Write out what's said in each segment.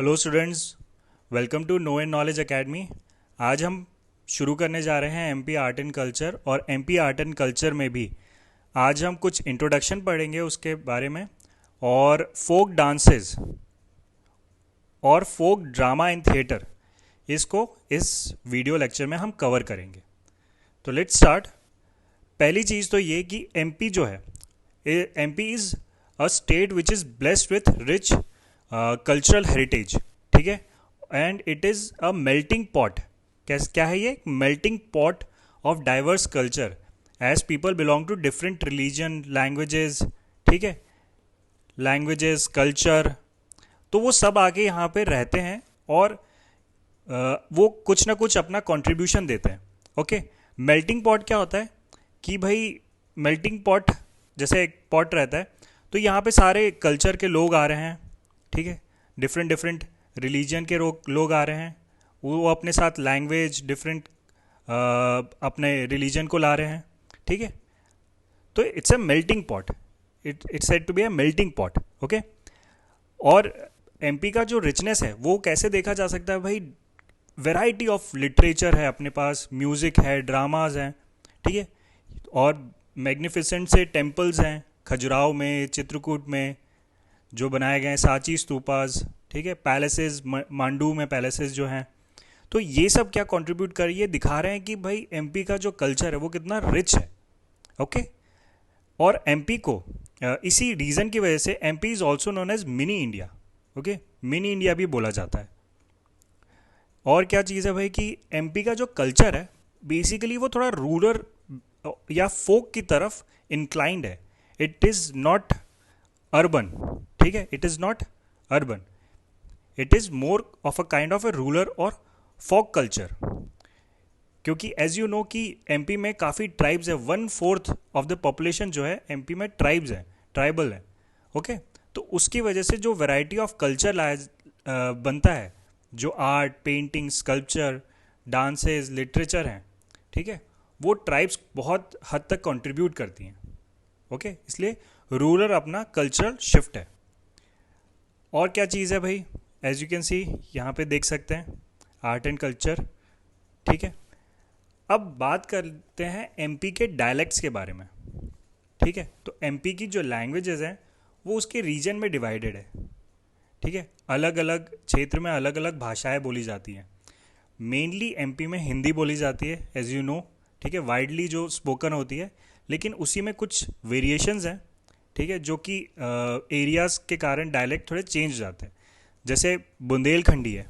Hello students, welcome to know and knowledge academy. आज हम शुरू करने जा रहे हैं एमपी आर्ट एंड कल्चर, और एमपी आर्ट एंड कल्चर में भी आज हम कुछ इंट्रोडक्शन पढ़ेंगे उसके बारे में, और फोक डांसेस और फोक ड्रामा इन थिएटर, इसको इस वीडियो लेक्चर में हम कवर करेंगे। तो लेट्स स्टार्ट। पहली चीज़ तो ये कि एमपी जो है, MP is a state which is blessed with rich cultural heritage, ठीक है। And it is a melting pot. क्या है ये? Melting pot of diverse culture, as people belong to different religion, languages, ठीक है, लैंग्वेजेस, कल्चर। तो वो सब आके यहाँ पे रहते हैं, और वो कुछ ना कुछ अपना कंट्रीब्यूशन देते हैं। ओके। मेल्टिंग पॉट क्या होता है कि भाई, मेल्टिंग पॉट जैसे एक पॉट रहता है, तो यहाँ पे सारे कल्चर के लोग आ रहे हैं, ठीक है, डिफरेंट डिफरेंट रिलीजन के लोग आ रहे हैं, वो अपने साथ लैंग्वेज डिफरेंट अपने रिलीजन को ला रहे हैं, ठीक है। तो it's a melting pot, it's said to be a melting pot. Okay. और एमपी का जो रिचनेस है वो कैसे देखा जा सकता है भाई? वैरायटी ऑफ लिटरेचर है अपने पास, म्यूज़िक है, ड्रामाज हैं, ठीक है, और मैग्निफिसेंट से टेम्पल्स हैं खजुराहो में, चित्रकूट में जो बनाए गए हैं, सांची स्तूपास, ठीक है, पैलेसेस, मांडू में पैलेसेस जो हैं। तो ये सब क्या कंट्रीब्यूट कर, ये दिखा रहे हैं कि भाई एमपी का जो कल्चर है वो कितना रिच है। ओके। और एमपी को इसी रीज़न की वजह से MP is also known as mini India. Okay, mini India भी बोला जाता है। और क्या चीज़ है भाई कि एमपी का जो कल्चर है बेसिकली वो थोड़ा रूरल या फोक की तरफ इंक्लाइंड है। इट इज़ नॉट अर्बन, ठीक है, it is not urban, it is more of a kind of A rural और फोक कल्चर। क्योंकि एज यू नो कि एमपी में काफ़ी ट्राइब्स है, 1/4 ऑफ द पॉपुलेशन जो है एमपी में ट्राइब्स है, ट्राइबल है। ओके। तो उसकी वजह से जो वैरायटी ऑफ कल्चर लाया बनता है, जो art, painting, sculpture, dances, literature हैं, ठीक है, वो ट्राइब्स बहुत हद तक कंट्रीब्यूट करती हैं। ओके। इसलिए रूरल अपना कल्चरल शिफ्ट है। और क्या चीज़ है भाई? एज यू कैन सी यहाँ पे देख सकते हैं आर्ट एंड कल्चर, ठीक है। अब बात करते हैं एमपी के डायलेक्ट्स के बारे में, ठीक है। तो एमपी की जो लैंग्वेजेस हैं वो उसके रीजन में डिवाइडेड है, ठीक है। अलग अलग क्षेत्र में अलग अलग भाषाएं बोली जाती हैं। मेनली एमपी में हिंदी बोली जाती है, एज यू नो, ठीक है, वाइडली जो स्पोकन होती है। लेकिन उसी में कुछ वेरिएशंस हैं, ठीक है, जो कि एरियाज़ के कारण डायलेक्ट थोड़े चेंज हो जाते हैं। जैसे बुंदेलखंडी है,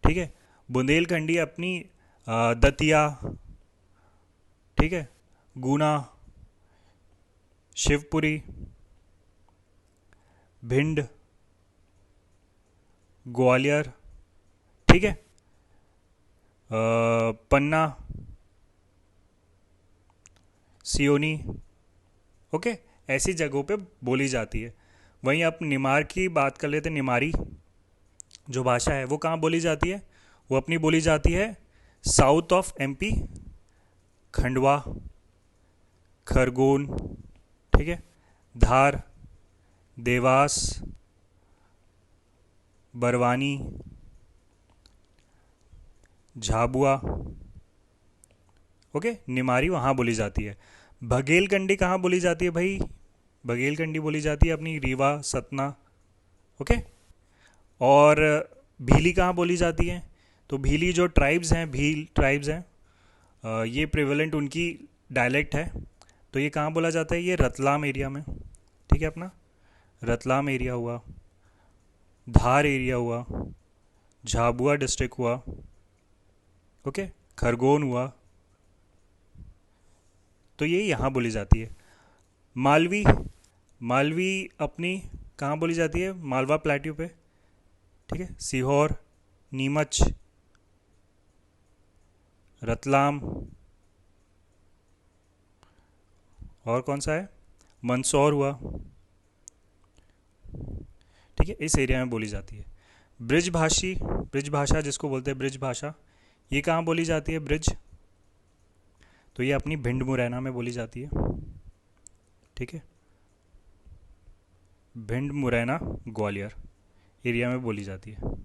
ठीक है, बुंदेलखंडी अपनी दतिया, ठीक है, गुना, शिवपुरी, भिंड, ग्वालियर, ठीक है, पन्ना, सियोनी, ओके, ऐसी जगहों पे बोली जाती है। वहीं आप निमार की बात कर लेते हैं, निमारी जो भाषा है वो कहाँ बोली जाती है? वो अपनी बोली जाती है south of MP, Khandwa, Khargone, ठीक है, धार, देवास, बरवानी, झाबुआ। ओके, निमारी वहाँ बोली जाती है। बघेलखंडी कहाँ बोली जाती है भाई? बघेलखंडी बोली जाती है अपनी रीवा, सतना, ओके। और भीली कहाँ बोली जाती है? तो भीली जो ट्राइब्स हैं, भील ट्राइब्स हैं, ये प्रिवेलेंट उनकी डायलेक्ट है। तो ये कहाँ बोला जाता है? ये रतलाम एरिया में, ठीक है, अपना रतलाम एरिया हुआ, धार एरिया हुआ, झाबुआ डिस्ट्रिक्ट हुआ, ओके, खरगोन हुआ। तो ये यहाँ बोली जाती है। मालवी, मालवी अपनी कहाँ बोली जाती है? मालवा प्लेट्यू पे, ठीक है, सीहोर, नीमच, रतलाम, और कौन सा है, मंदसौर हुआ, ठीक है, इस एरिया में बोली जाती है। ब्रिजभाषी, ब्रिज भाषा जिसको बोलते हैं ब्रिज भाषा, ये कहाँ बोली जाती है? ब्रिज, तो ये अपनी भिंड मुरैना में बोली जाती है, ठीक है, भिंड मुरैना ग्वालियर, एरिया में बोली जाती है।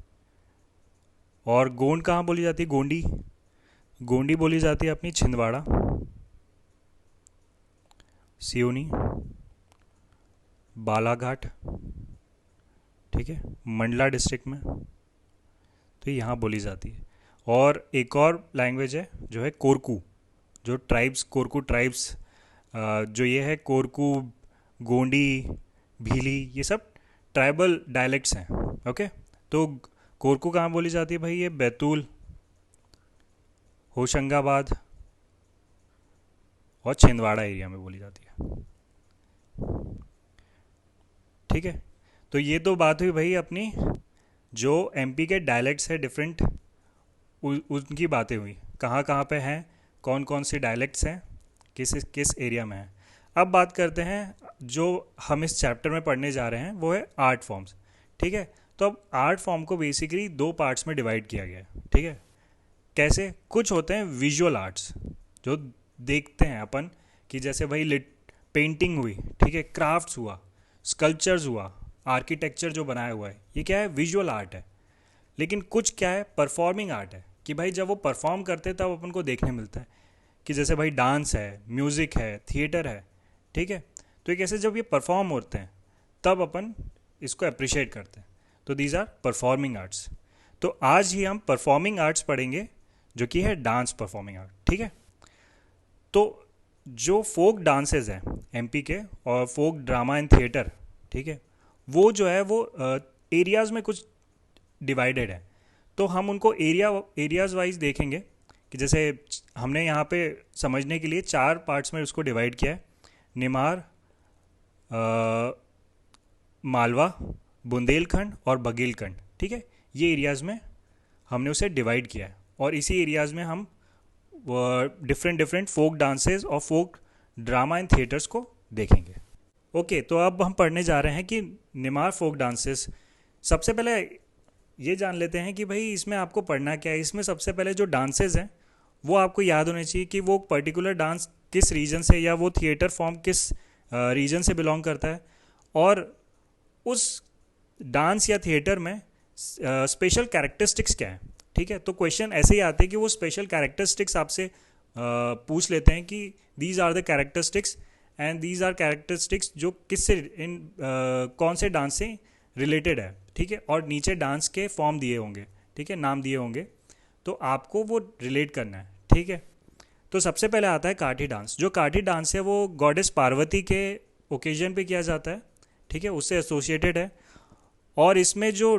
और गोंड कहाँ बोली जाती है? गोंडी, गोंडी बोली जाती है अपनी छिंदवाड़ा, सिवनी, बालाघाट, ठीक है, मंडला डिस्ट्रिक्ट में, तो यहाँ बोली जाती है। और एक और लैंग्वेज है जो है कोरकू, जो ट्राइब्स, कोरकू ट्राइब्स, जो ये है कोरकू, गोंडी, भीली, ये सब ट्राइबल डायलेक्ट्स हैं। ओके, तो कोरकू कहाँ बोली जाती है भाई? ये बैतूल, होशंगाबाद और छिंदवाड़ा एरिया में बोली जाती है। ठीक है, तो ये तो बात हुई भाई अपनी जो एमपी के डायलेक्ट्स है डिफरेंट, उनकी बातें हुई, कहाँ कहाँ पे हैं, कौन कौन सी डायलेक्ट्स हैं, किस किस एरिया में हैं। अब बात करते हैं जो हम इस चैप्टर में पढ़ने जा रहे हैं, वो है आर्ट फॉर्म्स। ठीक है, तो अब आर्ट फॉर्म को बेसिकली दो पार्ट्स में डिवाइड किया गया है। ठीक है, कैसे? कुछ होते हैं विजुअल आर्ट्स, जो देखते हैं अपन, कि जैसे भाई लिट पेंटिंग हुई, ठीक है, क्राफ्ट्स हुआ, स्कल्पचर्स हुआ, आर्किटेक्चर जो बनाया हुआ है, ये क्या है? विजुअल आर्ट है। लेकिन कुछ क्या है? परफॉर्मिंग आर्ट है, कि भाई जब वो परफॉर्म करते हैं तब अपन को देखने मिलता है, कि जैसे भाई डांस है, म्यूज़िक है, थिएटर है। ठीक है, तो ये कैसे? जब ये परफॉर्म होते हैं तब अपन इसको अप्रिशिएट करते हैं। तो दीज आर परफॉर्मिंग आर्ट्स। तो आज ही हम परफॉर्मिंग आर्ट्स पढ़ेंगे, जो कि है डांस परफॉर्मिंग आर्ट। ठीक है, तो जो फोक डांसेस हैं एमपी के, और फोक ड्रामा एंड थिएटर, ठीक है, वो जो है वो एरियाज़ में कुछ डिवाइडेड है। तो हम उनको एरियाज़ वाइज देखेंगे, कि जैसे हमने यहाँ पे समझने के लिए 4 पार्ट्स में उसको डिवाइड किया है: निमार, मालवा, बुंदेलखंड और बघेलखंड। ठीक है, ये एरियाज़ में हमने उसे डिवाइड किया है, और इसी एरियाज़ में हम डिफरेंट डिफरेंट फोक डांसेस और फोक ड्रामा एंड थिएटर्स को देखेंगे। ओके, तो अब हम पढ़ने जा रहे हैं कि निमार फोक डांसेस। सबसे पहले ये जान लेते हैं कि भाई इसमें आपको पढ़ना क्या है। इसमें सबसे पहले जो डांसेस हैं वो आपको याद होने चाहिए, कि वो पर्टिकुलर डांस किस रीजन से, या वो थिएटर फॉर्म किस रीजन से बिलोंग करता है, और उस डांस या थिएटर में स्पेशल कैरेक्टरिस्टिक्स क्या है। ठीक है, तो क्वेश्चन ऐसे ही आते हैं कि वो स्पेशल कैरेक्टरिस्टिक्स आपसे पूछ लेते हैं, कि these are the characteristics and these are characteristics जो किससे कौन से डांस से रिलेटेड है। ठीक है, और नीचे डांस के फॉर्म दिए होंगे, ठीक है, नाम दिए होंगे, तो आपको वो रिलेट करना है। ठीक है, तो सबसे पहले आता है काठी डांस। जो काठी डांस है वो गॉडेस पार्वती के ओकेजन पे किया जाता है। ठीक है, उससे एसोसिएटेड है, और इसमें जो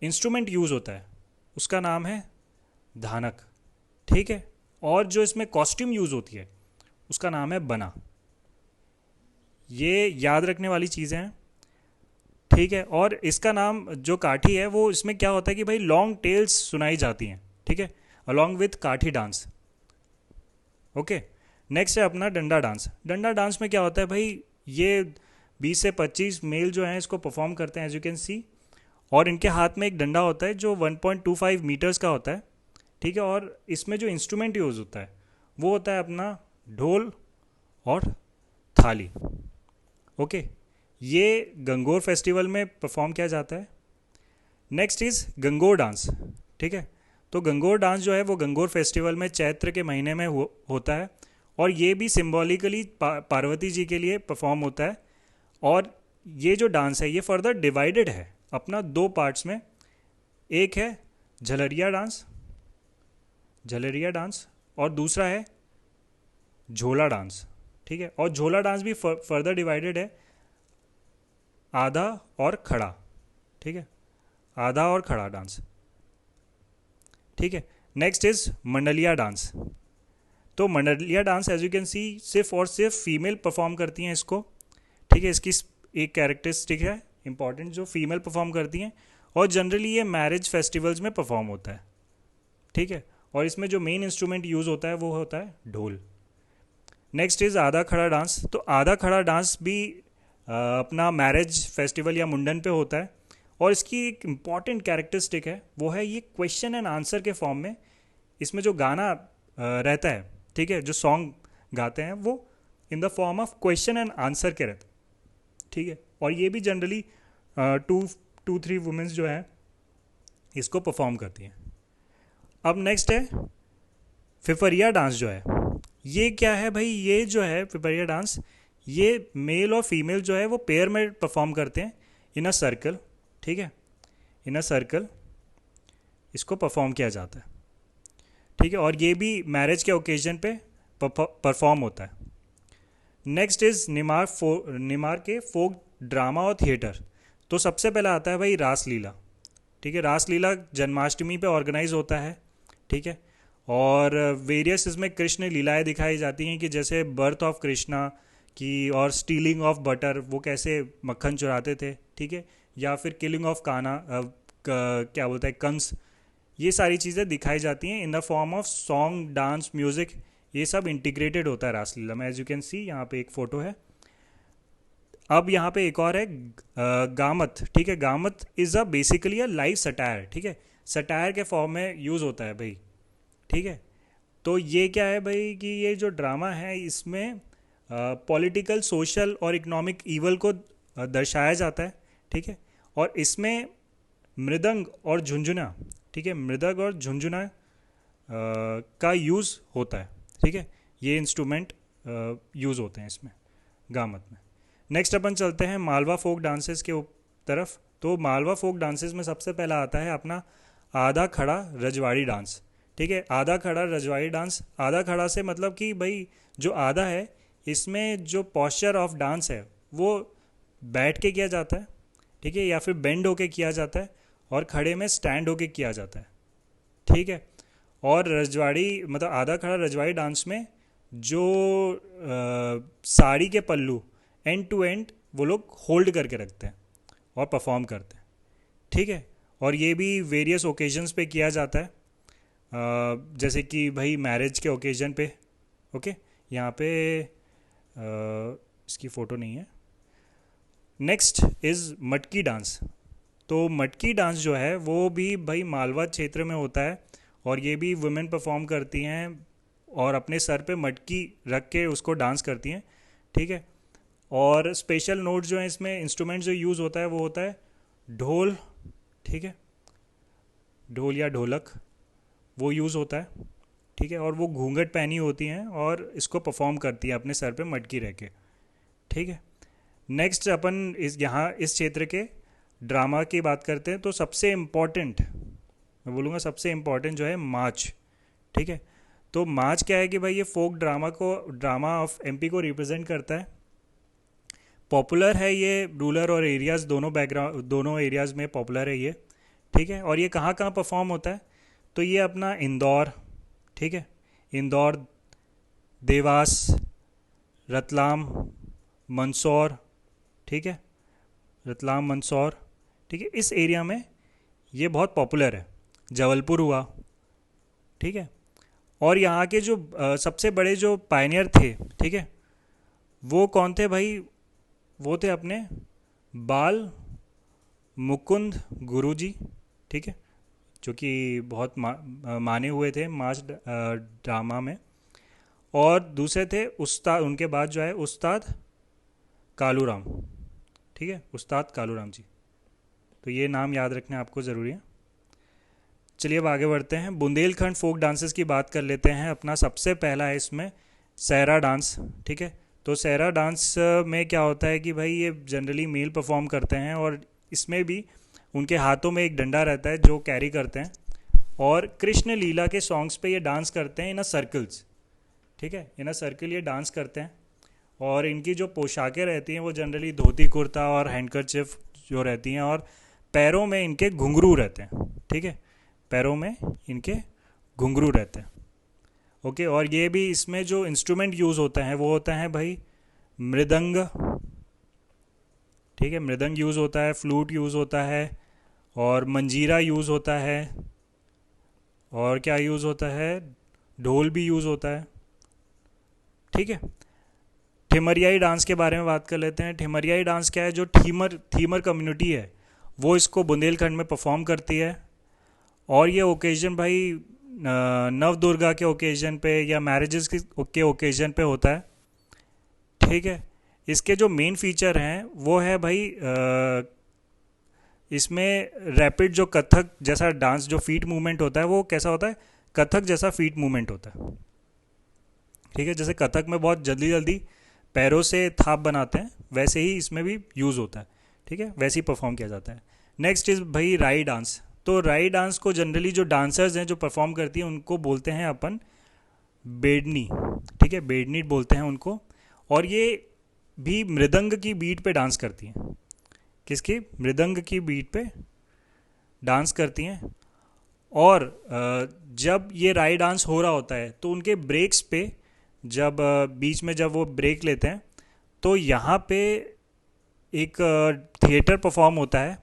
इंस्ट्रूमेंट यूज़ होता है उसका नाम है धानक। ठीक है, और जो इसमें कॉस्ट्यूम यूज़ होती है उसका नाम है बना। ये याद रखने वाली चीज़ें हैं। ठीक है, और इसका नाम जो काठी है, वो इसमें क्या होता है कि भाई लॉन्ग टेल्स सुनाई जाती हैं। ठीक है, अलॉन्ग विथ काठी डांस। ओके, नेक्स्ट है अपना डंडा डांस। डंडा डांस में क्या होता है भाई, ये 20 से 25 मेल जो हैं इसको परफॉर्म करते हैं, एज यू कैन सी, और इनके हाथ में एक डंडा होता है जो 1.25 मीटर्स का होता है। ठीक है, और इसमें जो इंस्ट्रूमेंट यूज़ होता है वो होता है अपना ढोल और थाली। ओके, ये गंगोर फेस्टिवल में परफॉर्म किया जाता है। Next is Gangaur dance. ठीक है, तो गंगोर डांस जो है वो गंगोर फेस्टिवल में चैत्र के महीने में होता है, और ये भी सिम्बॉलिकली पार्वती जी के लिए परफॉर्म होता है। और ये जो डांस है ये फर्दर डिवाइडेड है अपना 2 पार्ट्स में। एक है झलरिया डांस, झलरिया डांस, और दूसरा है झोला डांस। ठीक है, और झोला डांस भी फर्दर डिवाइडेड है, आधा और खड़ा। ठीक है, आधा और खड़ा डांस। ठीक है, नेक्स्ट इज मंडलिया डांस। तो Mandaliya dance as you can see सिर्फ और सिर्फ फीमेल परफॉर्म करती हैं इसको। ठीक है, इसकी एक कैरेक्टरिस्टिक है इंपॉर्टेंट, जो फीमेल परफॉर्म करती हैं, और जनरली ये मैरिज फेस्टिवल्स में परफॉर्म होता है। ठीक है, और इसमें जो मेन इंस्ट्रूमेंट यूज़ होता है वो होता है ढोल। नेक्स्ट इज़ आधा खड़ा डांस। तो आधा खड़ा डांस भी अपना मैरिज फेस्टिवल या मुंडन पे होता है, और इसकी एक इम्पॉर्टेंट कैरेक्टरिस्टिक है, वो है ये क्वेश्चन एंड आंसर के फॉर्म में। इसमें जो गाना रहता है, ठीक है, जो सॉन्ग गाते हैं वो in the form of question and answer के रहते हैं। ठीक है, और ये भी जनरली 2 2-3 वुमेन्स जो हैं इसको परफॉर्म करती हैं। अब नेक्स्ट है फिफरिया डांस जो है। ये क्या है भाई, ये जो है फिफरिया डांस, ये मेल और फीमेल जो है वो पेयर में परफॉर्म करते हैं इन अ सर्कल, ठीक है, इन अ सर्कल इसको परफॉर्म किया जाता है, ठीक है, और ये भी मैरिज के ओकेजन पे परफॉर्म होता है। नेक्स्ट इज निमार के फोक ड्रामा और थिएटर। तो सबसे पहले आता है भाई रासलीला, ठीक है, रासलीला जन्माष्टमी पे ऑर्गेनाइज होता है, ठीक है, और वेरियस इसमें कृष्ण लीलाएं दिखाई जाती हैं कि जैसे बर्थ ऑफ कृष्णा की, और स्टीलिंग ऑफ बटर, वो कैसे मक्खन चुराते थे, ठीक है, या फिर किलिंग ऑफ काना, क्या बोलता है, कंस, ये सारी चीज़ें दिखाई जाती हैं in the form of song, dance, music, ये सब इंटीग्रेटेड होता है रासलीला में। एज यू कैन सी यहाँ पे एक फ़ोटो है। अब यहाँ पे एक और है गामत, ठीक है, Gamat is a basically a live satire, ठीक है, सटायर के फॉर्म में यूज़ होता है भाई, ठीक है। तो ये क्या है भाई कि ये जो ड्रामा है इसमें पॉलिटिकल, सोशल और इकोनॉमिक ईवल को दर्शाया जाता है, ठीक है, और इसमें मृदंग और झुंझुना, ठीक है, मृदंग और झुंझुना का यूज़ होता है, ठीक है, ये इंस्ट्रूमेंट यूज़ होते हैं इसमें गामत में। नेक्स्ट अपन चलते हैं मालवा फोक डांसेस के तरफ। तो मालवा फोक डांसेस में सबसे पहला आता है अपना आधा खड़ा रजवाड़ी डांस, ठीक है, आधा खड़ा रजवाड़ी डांस। आधा खड़ा से मतलब कि भाई जो आधा है इसमें जो पॉस्चर ऑफ डांस है वो बैठ के किया जाता है, ठीक है, या फिर बेंड होके किया जाता है, और खड़े में स्टैंड होके किया जाता है, ठीक है। और रजवाड़ी मतलब आधा खड़ा रजवाड़ी डांस में जो साड़ी के पल्लू एंड टू एंड वो लोग होल्ड करके रखते हैं और परफॉर्म करते हैं, ठीक है, और ये भी वेरियस ओकेजन्स पे किया जाता है, जैसे कि भाई मैरिज के ओकेजन पे, ओके, यहाँ पे इसकी फ़ोटो नहीं है। नेक्स्ट इज़ मटकी डांस। तो मटकी डांस जो है वो भी भाई मालवा क्षेत्र में होता है, और ये भी वुमेन परफॉर्म करती हैं और अपने सर पे मटकी रख के उसको डांस करती हैं, ठीक है। और स्पेशल नोट जो है इसमें, इंस्ट्रूमेंट जो यूज़ होता है वो होता है ढोल, ठीक है, ढोल या ढोलक वो यूज़ होता है, ठीक है, और वो घूंघट पहनी होती हैं और इसको परफॉर्म करती है अपने सर पे मटकी रह के, ठीक है। नेक्स्ट अपन इस क्षेत्र के ड्रामा की बात करते हैं। तो सबसे इम्पॉर्टेंट, मैं बोलूँगा सबसे इम्पॉर्टेंट जो है मार्च, ठीक है। तो मार्च क्या है कि भाई ये फोक ड्रामा ऑफ एमपी को रिप्रेजेंट करता है। पॉपुलर है ये रूरल और एरियाज़ दोनों एरियाज़ में पॉपुलर है ये, ठीक है। और ये कहाँ कहाँ परफॉर्म होता है, तो ये अपना इंदौर, ठीक है, इंदौर, देवास, रतलाम, मंदसौर, ठीक है, रतलाम, मंदसौर, ठीक है, इस एरिया में ये बहुत पॉपुलर है। जबलपुर हुआ, ठीक है। और यहाँ के जो सबसे बड़े जो पायनियर थे, ठीक है, वो कौन थे भाई, वो थे अपने बाल मुकुंद गुरुजी, ठीक है, जो कि बहुत माने हुए थे मास ड्रामा में। और दूसरे थे उस्ताद, उनके बाद जो है उस्ताद कालूराम, ठीक है, उस्ताद कालूराम जी। तो ये नाम याद रखना आपको ज़रूरी है। चलिए अब आगे बढ़ते हैं। बुंदेलखंड फोक डांसेस की बात कर लेते हैं। अपना सबसे पहला है इसमें सहरा डांस, ठीक है। तो सहरा डांस में क्या होता है कि भाई ये जनरली मेल परफॉर्म करते हैं, और इसमें भी उनके हाथों में एक डंडा रहता है जो कैरी करते हैं, और कृष्ण लीला के सॉन्ग्स पे ये डांस करते हैं इन अ सर्कल्स, ठीक है, इन अ सर्कल ये डांस करते हैं। और इनकी जो पोशाकें रहती हैं वो जनरली धोती कुर्ता और हैंडकरचिफ जो रहती हैं, और पैरों में इनके घुंघरू रहते हैं, ठीक है, पैरों में इनके घुंघरू रहते हैं, ओके। और ये भी इसमें जो इंस्ट्रूमेंट यूज़ होता है वो होता है भाई मृदंग, ठीक है, मृदंग यूज़ होता है, फ्लूट यूज़ होता है, और मंजीरा यूज़ होता है, और क्या यूज़ होता है, ढोल भी यूज़ होता है, ठीक है। ठिमरियाई डांस के बारे में बात कर लेते हैं। ठिमरियाई डांस क्या है, जो थीमर कम्युनिटी है वो इसको बुंदेलखंड में परफॉर्म करती है, और ये ओकेजन भाई नव दुर्गा के ओकेजन पे या मैरिजेस के ओकेजन पे होता है, ठीक है। इसके जो मेन फीचर हैं वो है भाई इसमें रैपिड जो कथक जैसा डांस जो फीट मूवमेंट होता है वो कैसा होता है, कथक जैसा फीट मूवमेंट होता है। ठीक है, जैसे कथक में बहुत जल्दी जल्दी पैरों से थाप बनाते हैं, वैसे ही इसमें भी यूज़ होता है। ठीक है, वैसे ही परफॉर्म किया जाता है। नेक्स्ट इज भाई राई डांस। तो राई डांस को जनरली जो डांसर्स हैं जो परफॉर्म करती हैं उनको बोलते हैं अपन बेडनी। ठीक है, बेडनी बोलते हैं उनको। और ये भी मृदंग की बीट पे डांस करती हैं। किसकी, मृदंग की बीट पे डांस करती हैं। और जब ये राई डांस हो रहा होता है तो उनके ब्रेक्स पे, जब बीच में जब वो ब्रेक लेते हैं तो यहाँ पे एक थिएटर परफॉर्म होता है।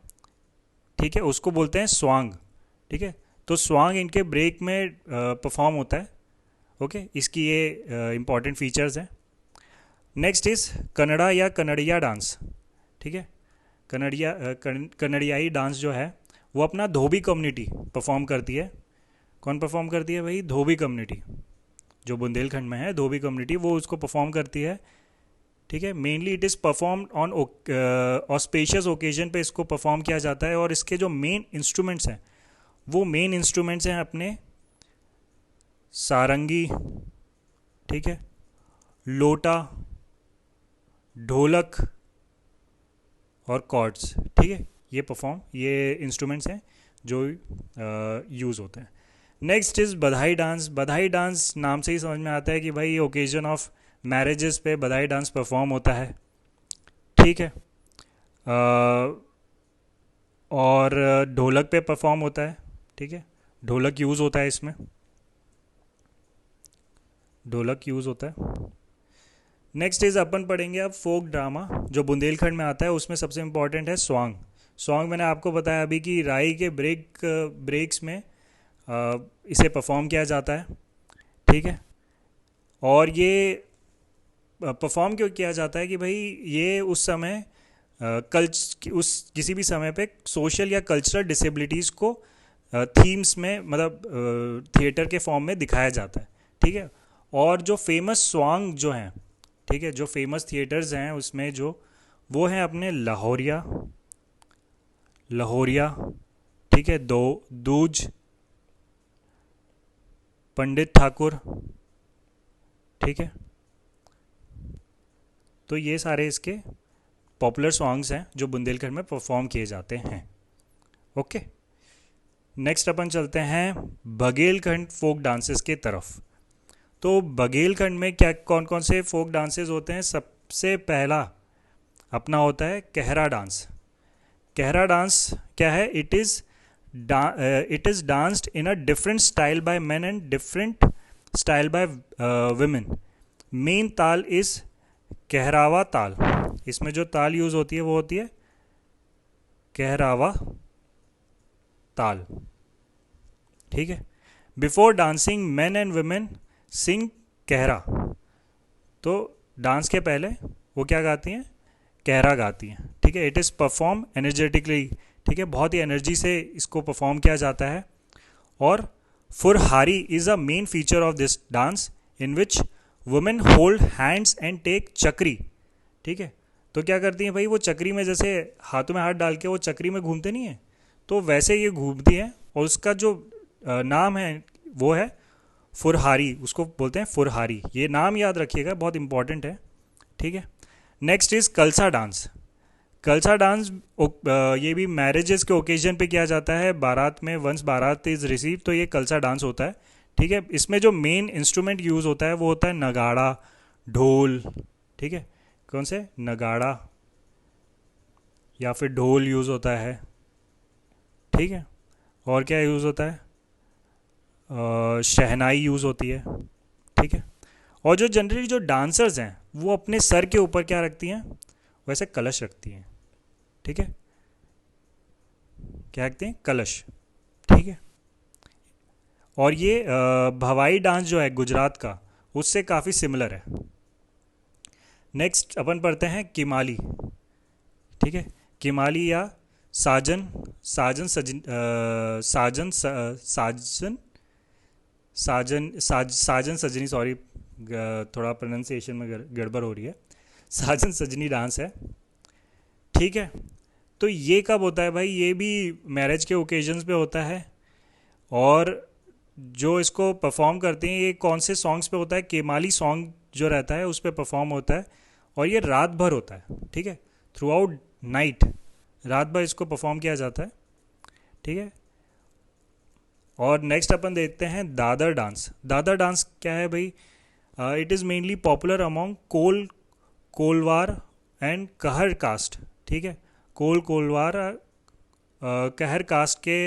ठीक है, उसको बोलते हैं स्वांग। ठीक है, तो स्वांग इनके ब्रेक में परफॉर्म होता है। ओके, इसकी ये इम्पॉर्टेंट फीचर्स हैं। नेक्स्ट इज कन्नड़ा या कन्नड़िया डांस। ठीक है, कन्नड़ियाई डांस जो है वो अपना धोबी कम्युनिटी परफॉर्म करती है। कौन परफॉर्म करती है भाई, धोबी कम्युनिटी, जो बुंदेलखंड में है धोबी कम्युनिटी, वो उसको परफॉर्म करती है। ठीक है, mainly it is perform on auspicious occasion पे इसको परफॉर्म किया जाता है। और इसके जो मेन इंस्ट्रूमेंट्स हैं वो मेन इंस्ट्रूमेंट्स हैं अपने सारंगी, ठीक है, लोटा, ढोलक और कॉर्ड्स। ठीक है, ये इंस्ट्रूमेंट्स हैं जो यूज़ होते हैं। नेक्स्ट इज़ बधाई डांस। बधाई डांस नाम से ही समझ में आता है कि भाई ओकेजन ऑफ मैरिजेस पे बधाई डांस परफॉर्म होता है। ठीक है, और ढोलक पे परफॉर्म होता है। ठीक है, ढोलक यूज़ होता है इसमें, ढोलक यूज़ होता है। नेक्स्ट इज अपन पढ़ेंगे अब फोक ड्रामा, जो बुंदेलखंड में आता है। उसमें सबसे इम्पॉर्टेंट है स्वांग। स्वांग मैंने आपको बताया अभी कि राई के ब्रेक्स में इसे परफॉर्म किया जाता है। ठीक है, और ये परफॉर्म क्यों किया जाता है कि भाई ये उस समय उस किसी भी समय पे सोशल या कल्चरल डिसेबिलिटीज़ को थीम्स में, मतलब थिएटर के फॉर्म में दिखाया जाता है। ठीक है, और जो फेमस स्वांग जो हैं, ठीक है, जो फेमस थिएटर्स हैं उसमें जो वो हैं अपने लाहौरिया, ठीक है, दूज, पंडित ठाकुर। ठीक है, तो ये सारे इसके पॉपुलर सॉन्ग्स हैं जो बुंदेलखंड में परफॉर्म किए जाते हैं। ओके, नेक्स्ट अपन चलते हैं बघेलखंड फोक डांसेस के तरफ। तो बघेलखंड में क्या कौन कौन से फोक डांसेस होते हैं। सबसे पहला अपना होता है कहरा डांस। कहरा डांस क्या है, it is danced in a different style by men and different style by women. Main ताल इज़ कहरावा ताल। इसमें जो ताल यूज़ होती है वो होती है कहरावा ताल। ठीक है, before dancing men and women sing Kahara. तो डांस के पहले वो क्या गाती हैं, कहरा गाती हैं। ठीक है, इट इज़ परफॉर्म एनर्जेटिकली। ठीक है, बहुत ही एनर्जी से इसको परफॉर्म किया जाता है। और Furhari is a main feature of this dance in which women hold hands and take चक्री। ठीक है, तो क्या करती हैं भाई, वो चक्री में जैसे हाथों में हाथ डाल के वो चक्री में घूमते नहीं हैं, तो वैसे ये घूमती हैं। और उसका जो नाम है वो है फुरहारी, उसको बोलते हैं फुरहारी। ये नाम याद रखिएगा, बहुत इंपॉर्टेंट है। ठीक है, नेक्स्ट इज़ कलसा डांस। कलसा डांस ये भी मैरिजेस के ओकेजन पे किया जाता है। बारात में, वंस बारात इज़ रिसीव, तो ये कलसा डांस होता है। ठीक है, इसमें जो मेन इंस्ट्रूमेंट यूज़ होता है वो होता है नगाड़ा, ढोल। ठीक है, कौन से, नगाड़ा या फिर ढोल यूज़ होता है। ठीक है, और क्या यूज़ होता है, शहनाई यूज़ होती है। ठीक है, और जो जनरली जो डांसर्स हैं वो अपने सर के ऊपर क्या रखती हैं, वैसे कलश रखती हैं। ठीक है, क्या रखते हैं, कलश। ठीक है, और ये भवाई डांस जो है गुजरात का, उससे काफ़ी सिमिलर है। नेक्स्ट अपन पढ़ते हैं किमाली। ठीक है, किमाली या साजन, साजन सजन साजन साजन साजन साजन सजनी, सॉरी थोड़ा प्रोनाउंसिएशन में गड़बड़ हो रही है। साजन सजनी डांस है। ठीक है, तो ये कब होता है भाई? ये भी मैरिज के ओकेजन्स पे होता है। और जो इसको परफॉर्म करते हैं ये कौन से सॉन्ग्स पे होता है? केमाली सॉन्ग जो रहता है उस पे परफॉर्म होता है। और ये रात भर होता है, ठीक है, थ्रू आउट नाइट, रात भर इसको परफॉर्म किया जाता है, ठीक है। और नेक्स्ट अपन देखते हैं दादर डांस। दादर डांस क्या है भाई? It is mainly popular among Kolwar and Kahar caste, ठीक है। कोलवार कहर कास्ट के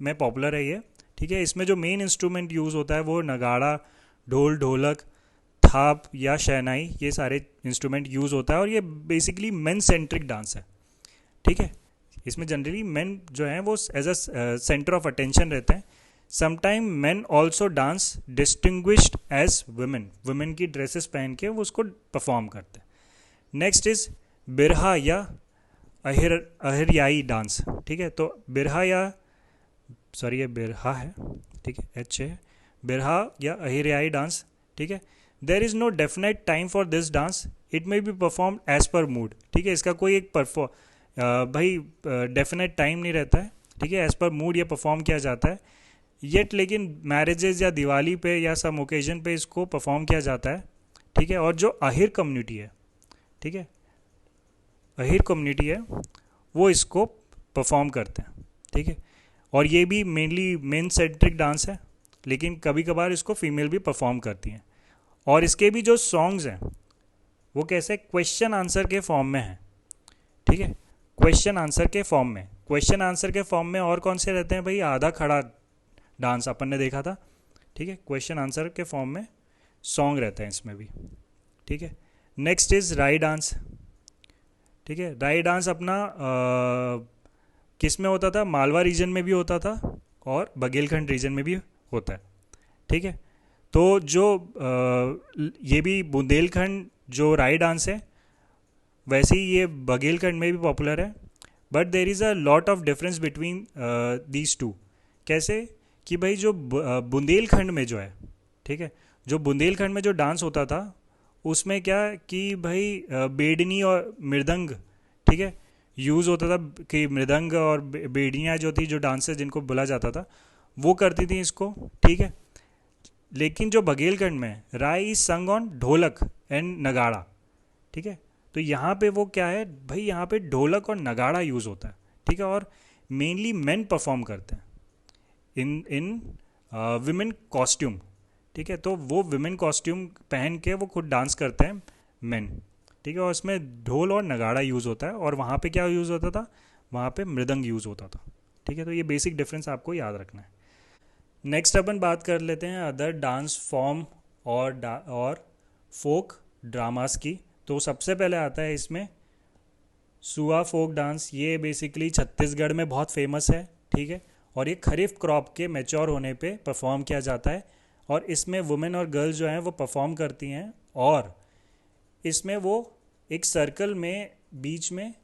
में पॉपुलर है ये, ठीक है। इसमें जो मेन इंस्ट्रूमेंट यूज़ होता है वो नगाड़ा, ढोल, ढोलक, थाप या शहनाई, ये सारे इंस्ट्रूमेंट यूज़ होता है। और ये बेसिकली मेन सेंट्रिक डांस है, ठीक है। इसमें जनरली मेन जो हैं वो as a centre of attention रहते हैं। Sometime men also dance distinguished as women, women की ड्रेसेस पहन के वो उसको परफॉर्म करते हैं। नेक्स्ट इज बिरहा या अहिरयाई डांस, ठीक है। तो बिरहा या सॉरी ये बिरहा है, ठीक है, एच है, बिरहा या अहिरयाई डांस, ठीक है। There is no definite time for this dance, it may be perform as per mood, ठीक है। इसका कोई एक भाई डेफिनेट टाइम नहीं रहता है, ठीक है, एज पर मूड ये परफॉर्म किया जाता है। येट लेकिन मैरिजेज या दिवाली पे या सम ओकेजन पे इसको परफॉर्म किया जाता है, ठीक है। और जो अहिर कम्युनिटी है, ठीक है, अहिर कम्युनिटी है वो इसको परफॉर्म करते हैं, ठीक है। और ये भी मेनली मेन सेंट्रिक डांस है, लेकिन कभी कभार इसको फीमेल भी परफॉर्म करती हैं। और इसके भी जो सॉन्ग्स हैं वो कैसे क्वेश्चन आंसर के फॉर्म में हैं, ठीक है, क्वेश्चन आंसर के फॉर्म में। क्वेश्चन आंसर के फॉर्म में और कौन से रहते हैं भाई? आधा खड़ा डांस अपन ने देखा था, ठीक है। क्वेश्चन आंसर के फॉर्म में सॉन्ग रहते हैं इसमें भी, ठीक है। नेक्स्ट इज राई डांस, ठीक है। राई डांस अपना किस में होता था? मालवा रीजन में भी होता था और बघेलखंड रीजन में भी होता है, ठीक है। तो जो ये भी बुंदेलखंड जो राई डांस है वैसे ही ये बघेलखंड में भी पॉपुलर है। But there is a lot of difference between these two. कैसे? कि भाई जो बुंदेलखंड में जो है, ठीक है, जो बुंदेलखंड में जो डांस होता था उसमें क्या कि भाई बेडनी और मृदंग, ठीक है, यूज़ होता था। कि मृदंग और बेड़ियाँ जो थी, जो डांसेस जिनको बोला जाता था, वो करती थी इसको, ठीक है। लेकिन जो बघेलखंड में राई संग ऑन ढोलक एंड नगाड़ा, ठीक है। तो यहाँ पे वो क्या है भाई? यहाँ पे ढोलक और नगाड़ा यूज़ होता है, ठीक है। और मेनली मेन परफॉर्म करते हैं इन विमेन कॉस्ट्यूम, ठीक है। तो वो विमेन कॉस्ट्यूम पहन के वो खुद डांस करते हैं मेन, ठीक है। और उसमें ढोल और नगाड़ा यूज़ होता है। और वहाँ पे क्या यूज़ होता था? वहाँ पे मृदंग यूज़ होता था, ठीक है। तो ये बेसिक डिफरेंस आपको याद रखना है। नेक्स्ट अपन बात कर लेते हैं अदर डांस फॉर्म और फोक ड्रामास की। तो सबसे पहले आता है इसमें सुआ फोक डांस। ये बेसिकली छत्तीसगढ़ में बहुत फेमस है, ठीक है। और ये खरीफ क्रॉप के मैच्योर होने पे परफॉर्म किया जाता है। और इसमें वुमेन और गर्ल्स जो हैं वो परफॉर्म करती हैं। और इसमें वो एक सर्कल में बीच में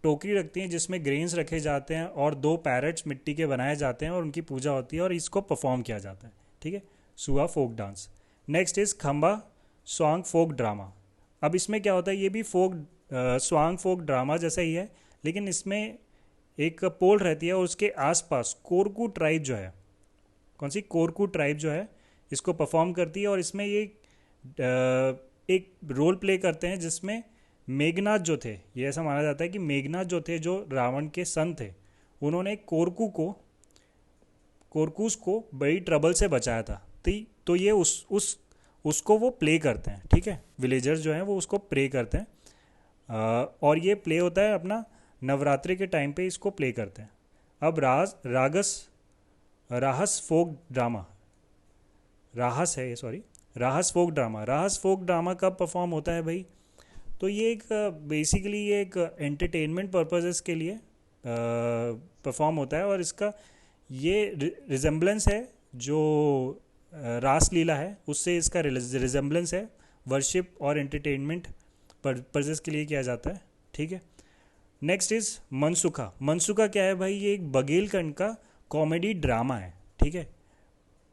टोकरी रखती हैं जिसमें ग्रेन्स रखे जाते हैं और 2 पैरट्स मिट्टी के बनाए जाते हैं और उनकी पूजा होती है और इसको परफॉर्म किया जाता है, ठीक है, सुआ फोक डांस। नेक्स्ट इज खंबा स्वांग फोक ड्रामा। अब इसमें क्या होता है? ये भी स्वांग फोक ड्रामा जैसा ही है, लेकिन इसमें एक पोल रहती है और उसके आसपास कोरकू ट्राइब जो है, कौन सी? कोरकू ट्राइब जो है इसको परफॉर्म करती है। और इसमें ये एक रोल प्ले करते हैं जिसमें मेघनाथ जो थे, ये ऐसा माना जाता है कि मेघनाथ जो थे, जो रावण के सन थे, उन्होंने कोरकूस को बड़ी ट्रबल से बचाया था। तो ये उसको वो प्ले करते हैं, ठीक है। विलेजर्स जो हैं वो उसको प्ले करते हैं। और ये प्ले होता है अपना नवरात्रि के टाइम पे इसको प्ले करते हैं। अब राहस फोक ड्रामा, राहस है ये, सॉरी, राहस फोक ड्रामा। राहस फोक ड्रामा कब परफॉर्म होता है भाई? तो ये एक बेसिकली ये एक एंटरटेनमेंट पर्पसेस के लिए परफॉर्म होता है। और इसका ये रिजेम्बलेंस है जो रास लीला है उससे, इसका रिजेम्बलेंस है। वर्शिप और एंटरटेनमेंट पर्पसेस के लिए किया जाता है, ठीक है। नेक्स्ट इज मनसुखा। मनसुखा क्या है भाई? ये एक बघेलखंड का कॉमेडी ड्रामा है, ठीक है।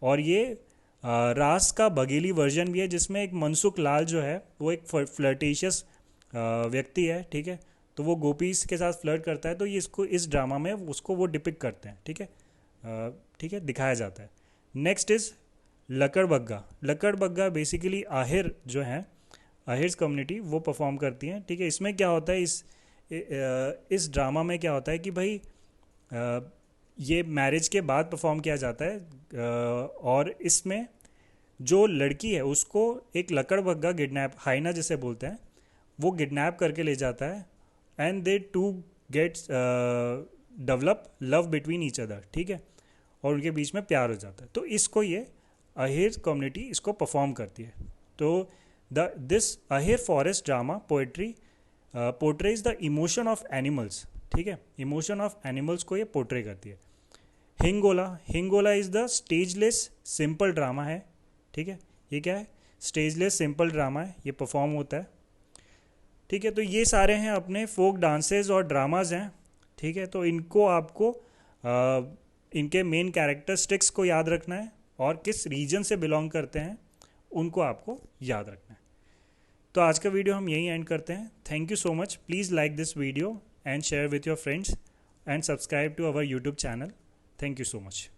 और ये रास का बघेली वर्जन भी है जिसमें एक मनसुख लाल जो है वो एक फ्लर्टिशियस व्यक्ति है, ठीक है। तो वो गोपीज के साथ फ्लर्ट करता है, तो ये इसको इस ड्रामा में उसको वो डिपिक्ट करते हैं, ठीक है। ठीक है, दिखाया जाता है। Next is Lakad Bagga. Lakad Bagga basically Ahir जो है, आहिर्स कम्युनिटी वो परफॉर्म करती हैं, ठीक है। इसमें क्या होता है, इस ड्रामा में क्या होता है कि भाई ये मैरिज के बाद परफॉर्म किया जाता है, और इसमें जो लड़की है उसको एक लकड़ बग्गा किडनैप, हाइना जिसे बोलते हैं, वो किडनैप करके ले जाता है, and they to gets develop love between each other, ठीक है, और उनके बीच में प्यार हो जाता है। तो इसको ये अहिर कम्युनिटी इसको परफॉर्म करती है। तो this Ahir forest drama poetry portrays the emotion of animals, ठीक है, इमोशन ऑफ एनिमल्स को ये पोर्ट्रे करती है। Hingola, Hingola is the स्टेजलेस simple drama है, ठीक है। ये क्या है, स्टेजलेस सिंपल ड्रामा है, ये परफॉर्म होता है, ठीक है। तो ये सारे हैं अपने फोक डांसेस और ड्रामाज हैं, ठीक है। तो इनको आपको इनके मेन कैरेक्टरिस्टिक्स को याद रखना है और किस रीजन से बिलोंग करते हैं उनको आपको याद रखना है। तो आज का वीडियो हम यहीं एंड करते हैं। Thank you so much. Please like this video and share with your friends and subscribe to our YouTube channel. Thank you so much.